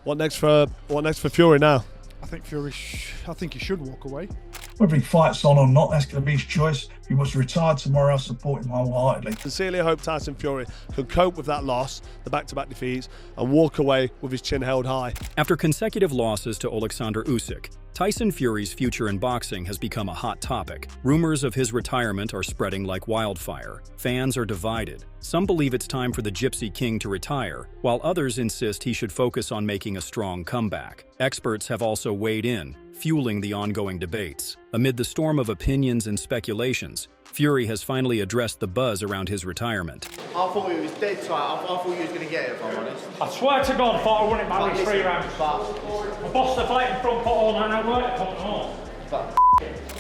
What next for Fury now? I think he should walk away. Whether he fights on or not, that's going to be his choice. If he wants to retire tomorrow, I'll support him wholeheartedly. Sincerely hope Tyson Fury can cope with that loss, the back-to-back defeats, and walk away with his chin held high. After consecutive losses to Alexander Usyk, Tyson Fury's future in boxing has become a hot topic. Rumors of his retirement are spreading like wildfire. Fans are divided. Some believe it's time for the Gypsy King to retire, while others insist he should focus on making a strong comeback. Experts have also weighed in, fueling the ongoing debates. Amid the storm of opinions and speculations, Fury has finally addressed the buzz around his retirement. I thought he was dead tight. I thought he was going to get it, if I'm honest. I swear to God, I thought I won it by like 3 rounds. I bossed the fight in front, put all 9 out right, put it all.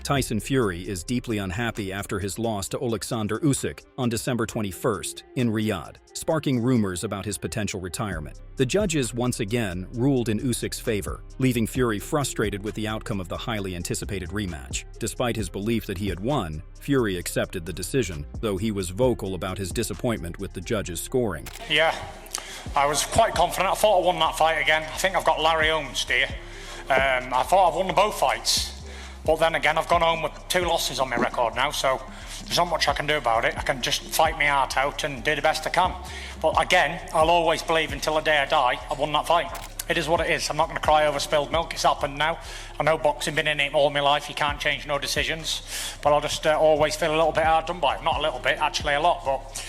Tyson Fury is deeply unhappy after his loss to Alexander Usyk on December 21st in Riyadh, sparking rumors about his potential retirement. The judges once again ruled in Usyk's favor, leaving Fury frustrated with the outcome of the highly anticipated rematch. Despite his belief that he had won, Fury accepted the decision, though he was vocal about his disappointment with the judges' scoring. Yeah, I was quite confident. I thought I won that fight again. I think I've got Larry Holmes here. I thought I've won both fights. But then again, I've gone home with 2 losses on my record now, so there's not much I can do about it. I can just fight my heart out and do the best I can. But again, I'll always believe until the day I die, I won that fight. It is what it is. I'm not going to cry over spilled milk. It's happened now. I know boxing, been in it all my life. You can't change no decisions. But I'll just always feel a little bit hard done by. Not a little bit, actually a lot. But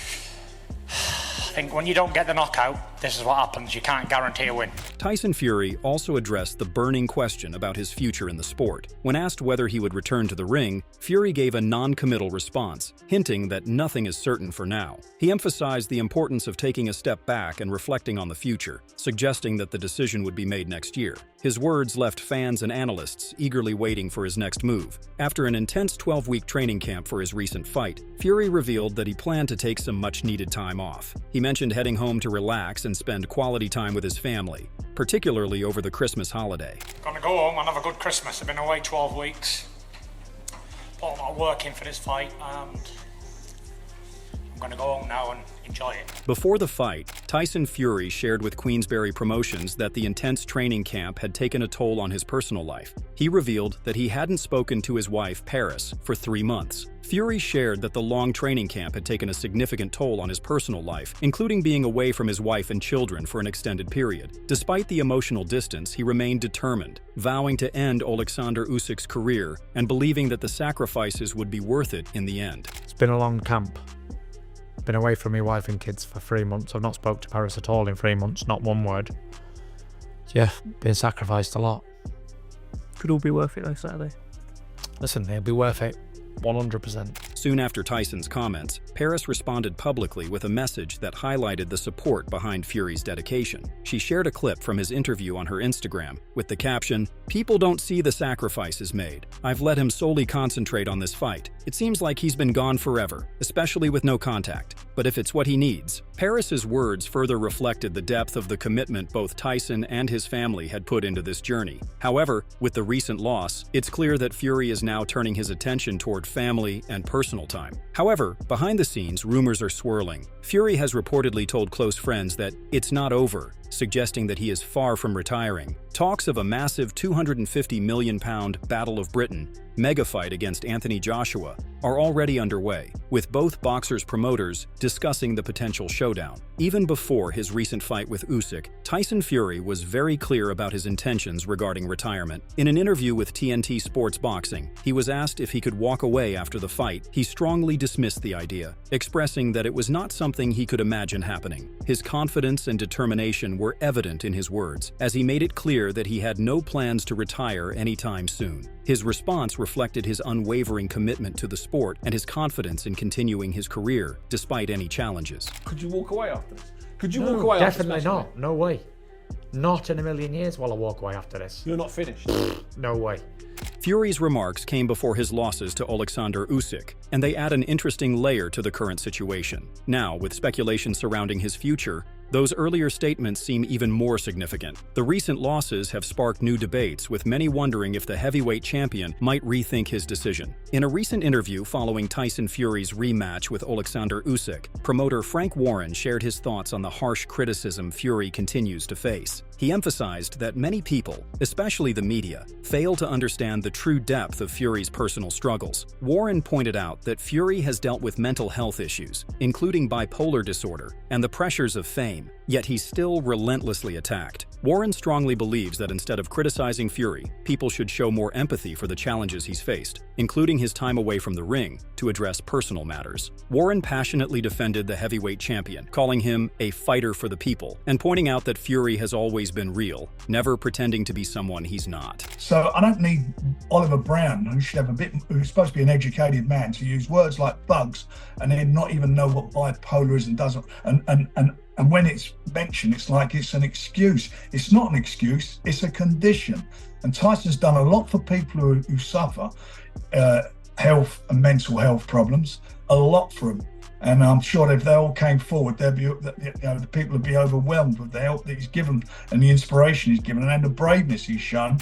I think when you don't get the knockout, this is what happens. You can't guarantee a win. Tyson Fury also addressed the burning question about his future in the sport. When asked whether he would return to the ring, Fury gave a non-committal response, hinting that nothing is certain for now. He emphasized the importance of taking a step back and reflecting on the future, suggesting that the decision would be made next year. His words left fans and analysts eagerly waiting for his next move. After an intense 12-week training camp for his recent fight, Fury revealed that he planned to take some much-needed time off. He mentioned heading home to relax and spend quality time with his family, particularly over the Christmas holiday. Gonna go home and have a good Christmas. I've been away 12 weeks. Put a lot of work in for this fight, and I'm gonna go home now and enjoy it. Before the fight, Tyson Fury shared with Queensberry Promotions that the intense training camp had taken a toll on his personal life. He revealed that he hadn't spoken to his wife, Paris, for 3 months. Fury shared that the long training camp had taken a significant toll on his personal life, including being away from his wife and children for an extended period. Despite the emotional distance, he remained determined, vowing to end Alexander Usyk's career and believing that the sacrifices would be worth it in the end. It's been a long camp. Been away from my wife and kids for 3 months. I've not spoke to Paris at all in 3 months, not one word. Yeah, been sacrificed a lot. Could all be worth it though, Saturday. Listen, it'll be worth it. 100%. Soon after Tyson's comments, Paris responded publicly with a message that highlighted the support behind Fury's dedication. She shared a clip from his interview on her Instagram with the caption, "People don't see the sacrifices made. I've let him solely concentrate on this fight. It seems like he's been gone forever, especially with no contact. But if it's what he needs." Paris's words further reflected the depth of the commitment both Tyson and his family had put into this journey. However, with the recent loss, it's clear that Fury is now turning his attention toward family and personal time. However, behind the scenes, rumors are swirling. Fury has reportedly told close friends that it's not over, suggesting that he is far from retiring. Talks of a massive £250 million Battle of Britain mega fight against Anthony Joshua are already underway, with both boxers' promoters discussing the potential showdown. Even before his recent fight with Usyk, Tyson Fury was very clear about his intentions regarding retirement. In an interview with TNT Sports Boxing, he was asked if he could walk away after the fight. He strongly dismissed the idea, expressing that it was not something he could imagine happening. His confidence and determination were evident in his words, as he made it clear that he had no plans to retire anytime soon. His response reflected his unwavering commitment to the sport and his confidence in continuing his career despite any challenges. Could you walk away after this? Could you No, walk away after this? definitely not. No way. Not in a million years will I walk away after this. You're not finished. No way. Fury's remarks came before his losses to Alexander Usyk, and they add an interesting layer to the current situation. Now, with speculation surrounding his future, those earlier statements seem even more significant. The recent losses have sparked new debates, with many wondering if the heavyweight champion might rethink his decision. In a recent interview following Tyson Fury's rematch with Alexander Usyk, promoter Frank Warren shared his thoughts on the harsh criticism Fury continues to face. He emphasized that many people, especially the media, fail to understand the true depth of Fury's personal struggles. Warren pointed out that Fury has dealt with mental health issues, including bipolar disorder and the pressures of fame, yet he's still relentlessly attacked. Warren strongly believes that instead of criticizing Fury, people should show more empathy for the challenges he's faced, including his time away from the ring to address personal matters. Warren passionately defended the heavyweight champion, calling him a fighter for the people, and pointing out that Fury has always been real, never pretending to be someone he's not. So I don't need Oliver Brown, who's supposed to be an educated man, to use words like bugs and then not even know what bipolar is and doesn't. And when it's mentioned, it's like it's an excuse. It's not an excuse, it's a condition. And Tyson's done a lot for people who suffer health and mental health problems, a lot for them. And I'm sure if they all came forward, the people would be overwhelmed with the help that he's given and the inspiration he's given and the braveness he's shown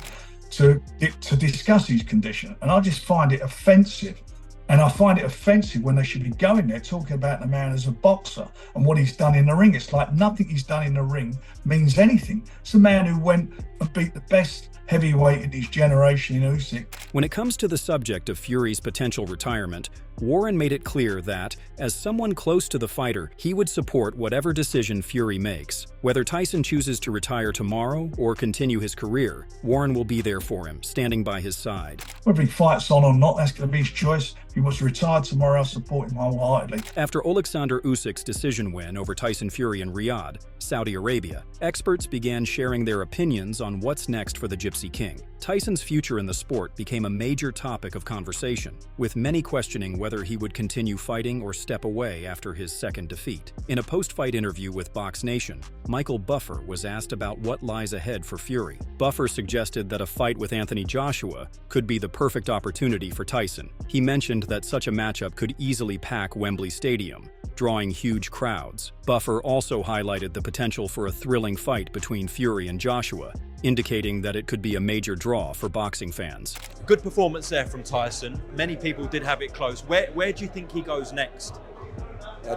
to discuss his condition. And I just find it offensive. And I find it offensive when they should be going there talking about the man as a boxer and what he's done in the ring. It's like nothing he's done in the ring means anything. It's a man who went and beat the best heavyweight in his generation in Usyk. When it comes to the subject of Fury's potential retirement, Warren made it clear that, as someone close to the fighter, he would support whatever decision Fury makes. Whether Tyson chooses to retire tomorrow or continue his career, Warren will be there for him, standing by his side. Whether he fights on or not, that's going to be his choice. If he wants to retire tomorrow, I'll support him wholeheartedly. After Alexander Usyk's decision win over Tyson Fury in Riyadh, Saudi Arabia, experts began sharing their opinions on what's next for the Gypsy King. Tyson's future in the sport became a major topic of conversation, with many questioning whether he would continue fighting or step away after his second defeat. In a post-fight interview with Box Nation, Michael Buffer was asked about what lies ahead for Fury. Buffer suggested that a fight with Anthony Joshua could be the perfect opportunity for Tyson. He mentioned that such a matchup could easily pack Wembley Stadium, drawing huge crowds. Buffer also highlighted the potential for a thrilling fight between Fury and Joshua, indicating that it could be a major draw for boxing fans. Good performance there from Tyson. Many people did have it close. Where do you think he goes next?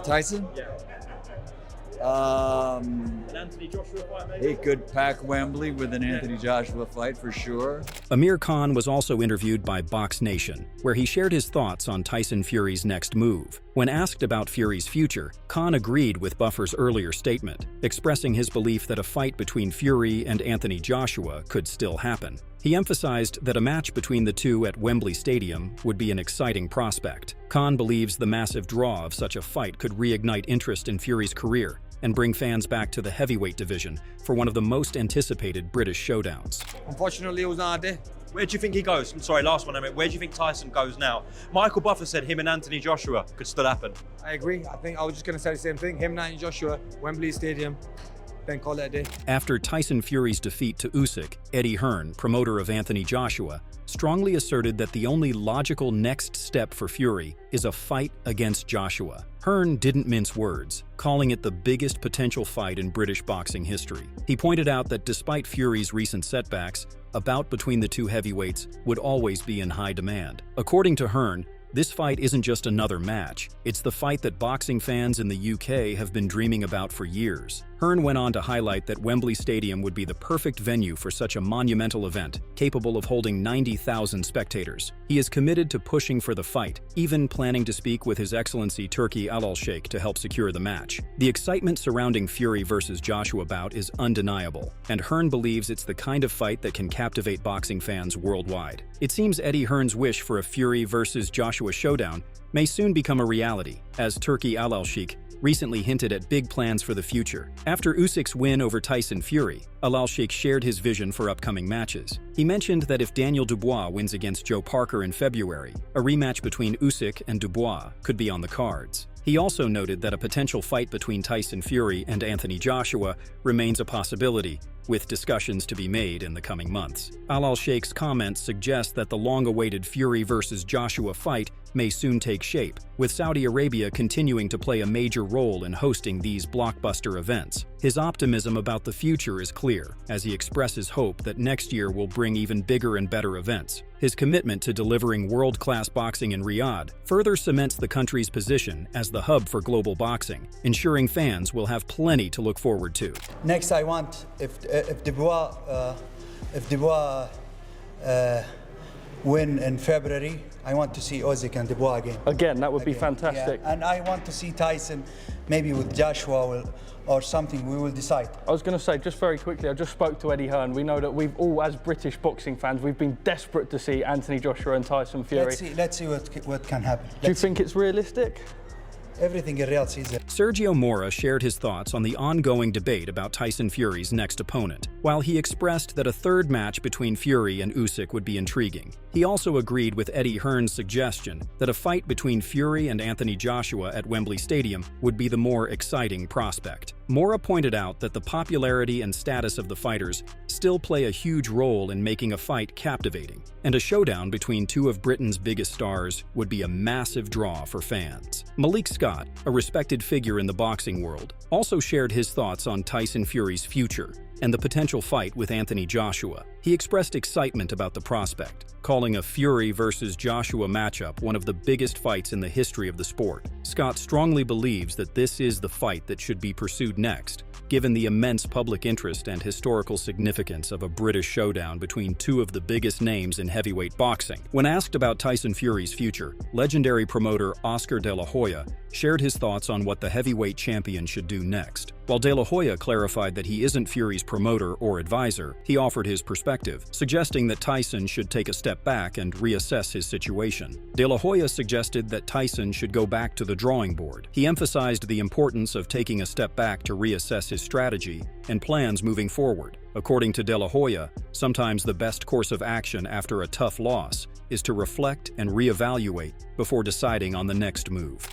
Tyson? Yeah. An Anthony Joshua fight, maybe? He could pack Wembley with an Anthony Joshua fight for sure. Amir Khan was also interviewed by Box Nation, where he shared his thoughts on Tyson Fury's next move. When asked about Fury's future, Khan agreed with Buffer's earlier statement, expressing his belief that a fight between Fury and Anthony Joshua could still happen. He emphasized that a match between the two at Wembley Stadium would be an exciting prospect. Khan believes the massive draw of such a fight could reignite interest in Fury's career and bring fans back to the heavyweight division for one of the most anticipated British showdowns. Unfortunately, it was not there. Where do you think he goes? I'm sorry, last one. Where do you think Tyson goes now? Michael Buffer said him and Anthony Joshua could still happen. I agree. I was just going to say the same thing. Him and Anthony Joshua, Wembley Stadium. Then call it a day. After Tyson Fury's defeat to Usyk, Eddie Hearn, promoter of Anthony Joshua, strongly asserted that the only logical next step for Fury is a fight against Joshua. Hearn didn't mince words, calling it the biggest potential fight in British boxing history. He pointed out that despite Fury's recent setbacks, a bout between the two heavyweights would always be in high demand. According to Hearn, this fight isn't just another match, it's the fight that boxing fans in the UK have been dreaming about for years. Hearn went on to highlight that Wembley Stadium would be the perfect venue for such a monumental event, capable of holding 90,000 spectators. He is committed to pushing for the fight, even planning to speak with His Excellency Turki Al-Sheikh to help secure the match. The excitement surrounding Fury versus Joshua bout is undeniable, and Hearn believes it's the kind of fight that can captivate boxing fans worldwide. It seems Eddie Hearn's wish for a Fury versus Joshua showdown may soon become a reality, as Turki Al-Sheikh recently hinted at big plans for the future. After Usyk's win over Tyson Fury, Al-Sheikh shared his vision for upcoming matches. He mentioned that if Daniel Dubois wins against Joe Parker in February, a rematch between Usyk and Dubois could be on the cards. He also noted that a potential fight between Tyson Fury and Anthony Joshua remains a possibility, with discussions to be made in the coming months. Al-Sheikh's comments suggest that the long-awaited Fury versus Joshua fight may soon take shape, with Saudi Arabia continuing to play a major role in hosting these blockbuster events. His optimism about the future is clear, as he expresses hope that next year will bring even bigger and better events. His commitment to delivering world-class boxing in Riyadh further cements the country's position as the hub for global boxing, ensuring fans will have plenty to look forward to. Next, I want, if if Dubois win in February, I want to see Usyk and Dubois again. Again, that would be fantastic. Yeah. And I want to see Tyson, maybe with Joshua or something. We will decide. I was going to say, just very quickly, I just spoke to Eddie Hearn. We know that we've all, as British boxing fans, we've been desperate to see Anthony Joshua and Tyson Fury. Let's see what can happen. Do you think it's realistic? Everything in real season. Sergio Mora shared his thoughts on the ongoing debate about Tyson Fury's next opponent, while he expressed that a third match between Fury and Usyk would be intriguing. He also agreed with Eddie Hearn's suggestion that a fight between Fury and Anthony Joshua at Wembley Stadium would be the more exciting prospect. Mora pointed out that the popularity and status of the fighters still play a huge role in making a fight captivating, and a showdown between two of Britain's biggest stars would be a massive draw for fans. Malik Scott, a respected figure in the boxing world, also shared his thoughts on Tyson Fury's future and the potential fight with Anthony Joshua. He expressed excitement about the prospect, calling a Fury versus Joshua matchup one of the biggest fights in the history of the sport. Scott strongly believes that this is the fight that should be pursued next, given the immense public interest and historical significance of a British showdown between two of the biggest names in heavyweight boxing. When asked about Tyson Fury's future, legendary promoter Oscar De La Hoya shared his thoughts on what the heavyweight champion should do next. While De La Hoya clarified that he isn't Fury's promoter or advisor, he offered his perspective, suggesting that Tyson should take a step back and reassess his situation. De La Hoya suggested that Tyson should go back to the drawing board. He emphasized the importance of taking a step back to reassess his strategy and plans moving forward. According to De La Hoya, sometimes the best course of action after a tough loss is to reflect and reevaluate before deciding on the next move.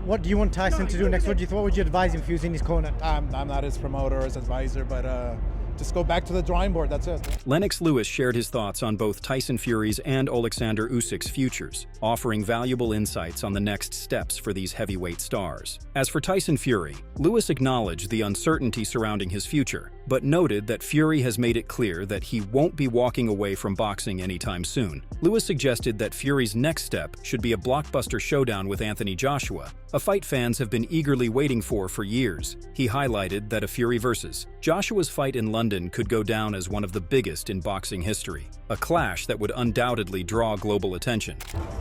What do you want Tyson to do next? What would you advise him if he was in his corner? I'm not his promoter or his advisor, but just go back to the drawing board, that's it. Lennox Lewis shared his thoughts on both Tyson Fury's and Alexander Usyk's futures, offering valuable insights on the next steps for these heavyweight stars. As for Tyson Fury, Lewis acknowledged the uncertainty surrounding his future, but noted that Fury has made it clear that he won't be walking away from boxing anytime soon. Lewis suggested that Fury's next step should be a blockbuster showdown with Anthony Joshua, a fight fans have been eagerly waiting for years. He highlighted that a Fury versus Joshua's fight in London could go down as one of the biggest in boxing history, a clash that would undoubtedly draw global attention.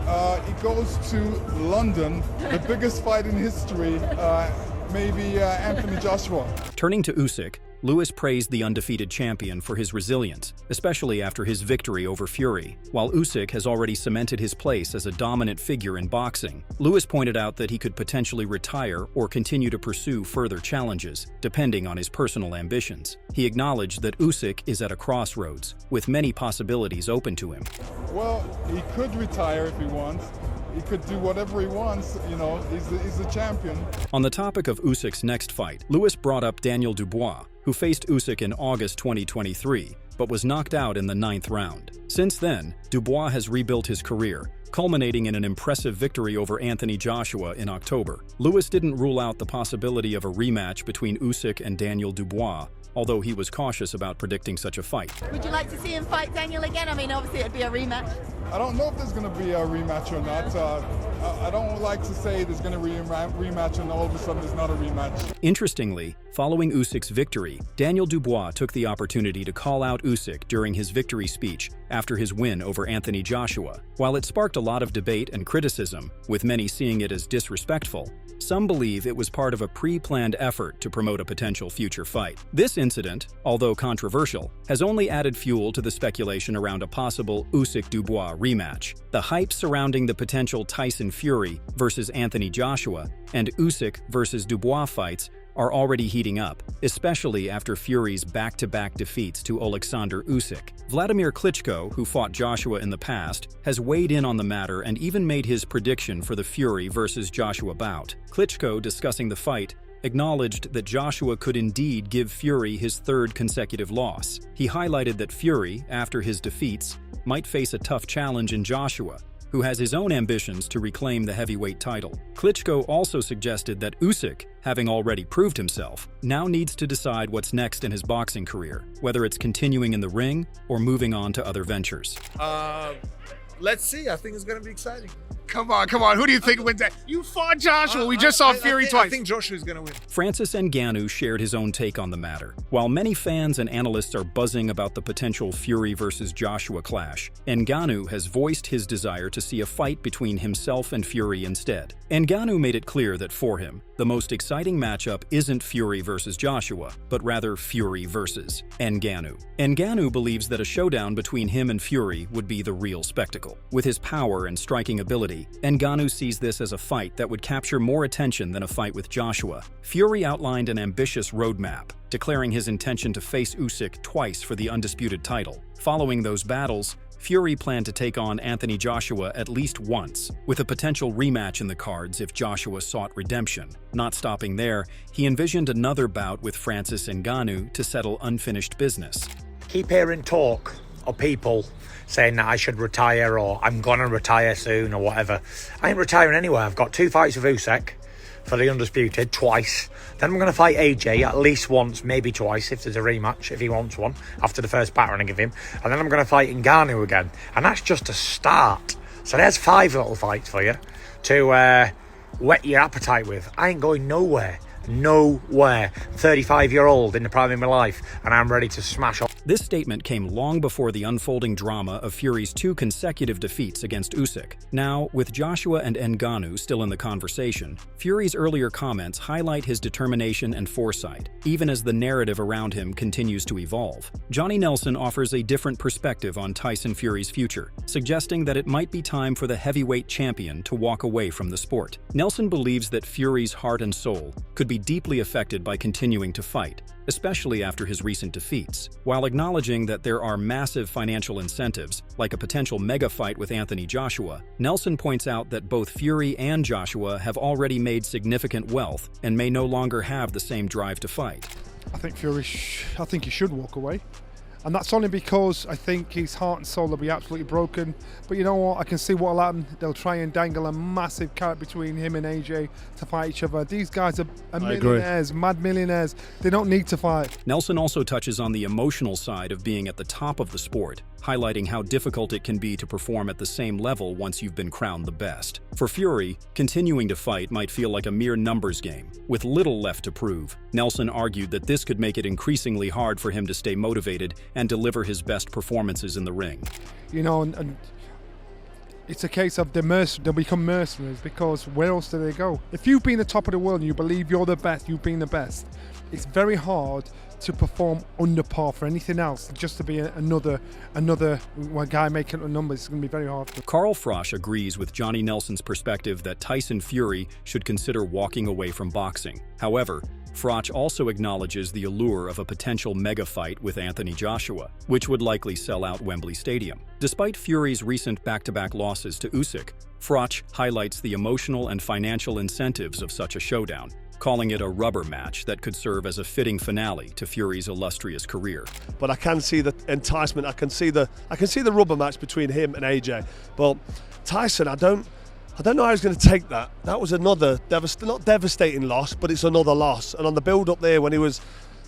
It goes to London, the biggest fight in history, maybe Anthony Joshua. Turning to Usyk, Lewis praised the undefeated champion for his resilience, especially after his victory over Fury. While Usyk has already cemented his place as a dominant figure in boxing, Lewis pointed out that he could potentially retire or continue to pursue further challenges, depending on his personal ambitions. He acknowledged that Usyk is at a crossroads, with many possibilities open to him. Well, he could retire if he wants. He could do whatever he wants, you know, he's the champion. On the topic of Usyk's next fight, Lewis brought up Daniel Dubois, who faced Usyk in August 2023, but was knocked out in the 9th round. Since then, Dubois has rebuilt his career, culminating in an impressive victory over Anthony Joshua in October. Lewis didn't rule out the possibility of a rematch between Usyk and Daniel Dubois, although he was cautious about predicting such a fight. Would you like to see him fight Daniel again? I mean, obviously it'd be a rematch. I don't know if there's going to be a rematch or not. I don't like to say there's going to be a rematch and all of a sudden there's not a rematch. Interestingly, following Usyk's victory, Daniel Dubois took the opportunity to call out Usyk during his victory speech after his win over Anthony Joshua. While it sparked a lot of debate and criticism, with many seeing it as disrespectful, some believe it was part of a pre-planned effort to promote a potential future fight. This incident, although controversial, has only added fuel to the speculation around a possible Usyk-Dubois rematch. The hype surrounding the potential Tyson Fury versus Anthony Joshua and Usyk versus Dubois fights are already heating up, especially after Fury's back-to-back defeats to Alexander Usyk. Vladimir Klitschko, who fought Joshua in the past, has weighed in on the matter and even made his prediction for the Fury versus Joshua bout. Klitschko, discussing the fight, acknowledged that Joshua could indeed give Fury his 3rd consecutive loss. He highlighted that Fury, after his defeats, might face a tough challenge in Joshua, who has his own ambitions to reclaim the heavyweight title. Klitschko also suggested that Usyk, having already proved himself, now needs to decide what's next in his boxing career, whether it's continuing in the ring or moving on to other ventures. Let's see. I think it's going to be exciting. Come on. Who do you think wins that? You fought Joshua. We just saw Fury twice. I think Joshua's going to win. Francis Ngannou shared his own take on the matter. While many fans and analysts are buzzing about the potential Fury versus Joshua clash, Ngannou has voiced his desire to see a fight between himself and Fury instead. Ngannou made it clear that for him, the most exciting matchup isn't Fury versus Joshua, but rather Fury versus Ngannou. Ngannou believes that a showdown between him and Fury would be the real spectacle. With his power and striking ability, Ngannou sees this as a fight that would capture more attention than a fight with Joshua. Fury outlined an ambitious roadmap, declaring his intention to face Usyk twice for the undisputed title. Following those battles, Fury planned to take on Anthony Joshua at least once, with a potential rematch in the cards if Joshua sought redemption. Not stopping there, he envisioned another bout with Francis Ngannou to settle unfinished business. Keep hearing talk of people saying that I should retire or I'm gonna retire soon or whatever. I ain't retiring anywhere. I've got 2 fights with Usyk for the undisputed, twice. Then I'm going to fight AJ at least once, maybe twice if there's a rematch, if he wants one, after the first battering I give him. And then I'm going to fight Ngannou again. And that's just a start. So there's 5 little fights for you to whet your appetite with. I ain't going nowhere. 35-year-old in the prime of my life, and I'm ready to smash up. This statement came long before the unfolding drama of Fury's 2 consecutive defeats against Usyk. Now, with Joshua and Ngannou still in the conversation, Fury's earlier comments highlight his determination and foresight, even as the narrative around him continues to evolve. Johnny Nelson offers a different perspective on Tyson Fury's future, suggesting that it might be time for the heavyweight champion to walk away from the sport. Nelson believes that Fury's heart and soul could be deeply affected by continuing to fight, especially after his recent defeats. While acknowledging that there are massive financial incentives, like a potential mega fight with Anthony Joshua, Nelson points out that both Fury and Joshua have already made significant wealth and may no longer have the same drive to fight. I think I think he should walk away. And that's only because I think his heart and soul will be absolutely broken. But you know what? I can see what will happen. They'll try and dangle a massive carrot between him and AJ to fight each other. These guys are millionaires, mad millionaires. They don't need to fight. Nelson also touches on the emotional side of being at the top of the sport, highlighting how difficult it can be to perform at the same level once you've been crowned the best. For Fury, continuing to fight might feel like a mere numbers game, with little left to prove. Nelson argued that this could make it increasingly hard for him to stay motivated and deliver his best performances in the ring. You know, and it's a case of they'll become mercenaries, because where else do they go? If you've been the top of the world and you believe you're the best, you've been the best, it's very hard to perform under par for anything else. Just to be another guy making the numbers, it's going to be very hard. Carl Frosch agrees with Johnny Nelson's perspective that Tyson Fury should consider walking away from boxing. However, Frosch also acknowledges the allure of a potential mega fight with Anthony Joshua, which would likely sell out Wembley Stadium. Despite Fury's recent back-to-back losses to Usyk, Frosch highlights the emotional and financial incentives of such a showdown, calling it a rubber match that could serve as a fitting finale to Fury's illustrious career. But I can see the enticement. I can see the rubber match between him and AJ. But Tyson, I don't know how he's going to take that. That was another not devastating loss, but it's another loss. And on the build-up there, when he was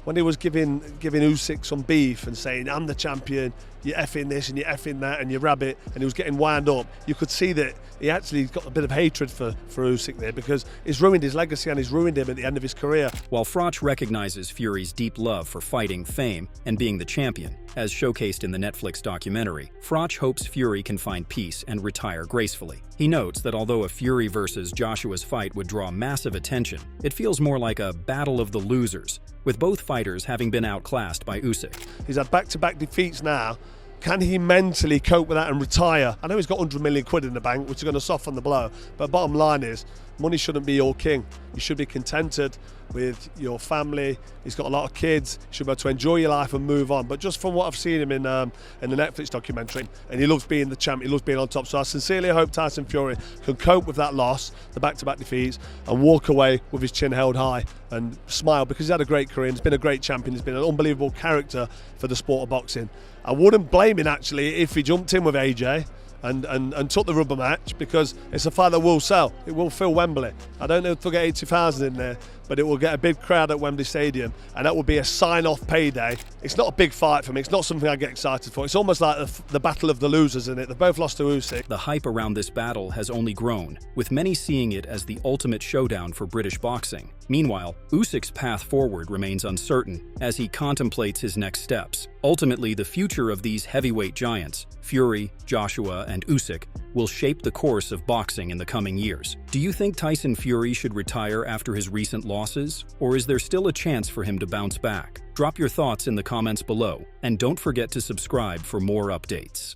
giving Usyk some beef and saying, "I'm the champion, you're effing this and you're effing that and you rabbit," and he was getting wound up, you could see that he actually got a bit of hatred for Usyk there, because he's ruined his legacy and he's ruined him at the end of his career. While Frosch recognizes Fury's deep love for fighting, fame, and being the champion, as showcased in the Netflix documentary, Frosch hopes Fury can find peace and retire gracefully. He notes that although a Fury versus Joshua's fight would draw massive attention, it feels more like a battle of the losers, with both fighters having been outclassed by Usyk. He's had back-to-back defeats now. Can he mentally cope with that and retire? I know he's got 100 million quid in the bank, which is going to soften the blow, but bottom line is, money shouldn't be your king. You should be contented with your family. He's got a lot of kids. You should be able to enjoy your life and move on. But just from what I've seen him in the Netflix documentary, and he loves being the champ, he loves being on top. So I sincerely hope Tyson Fury can cope with that loss, the back-to-back defeats, and walk away with his chin held high and smile, because he's had a great career. He's been a great champion. He's been an unbelievable character for the sport of boxing. I wouldn't blame him, actually, if he jumped in with AJ and took the rubber match, because it's a fight that will sell. It will fill Wembley. I don't know if they'll get 80,000 in there, but it will get a big crowd at Wembley Stadium, and that will be a sign-off payday. It's not a big fight for me. It's not something I get excited for. It's almost like the battle of the losers, isn't it? They've both lost to Usyk. The hype around this battle has only grown, with many seeing it as the ultimate showdown for British boxing. Meanwhile, Usyk's path forward remains uncertain as he contemplates his next steps. Ultimately, the future of these heavyweight giants, Fury, Joshua, and Usyk, will shape the course of boxing in the coming years. Do you think Tyson Fury should retire after his recent losses, or is there still a chance for him to bounce back? Drop your thoughts in the comments below, and don't forget to subscribe for more updates.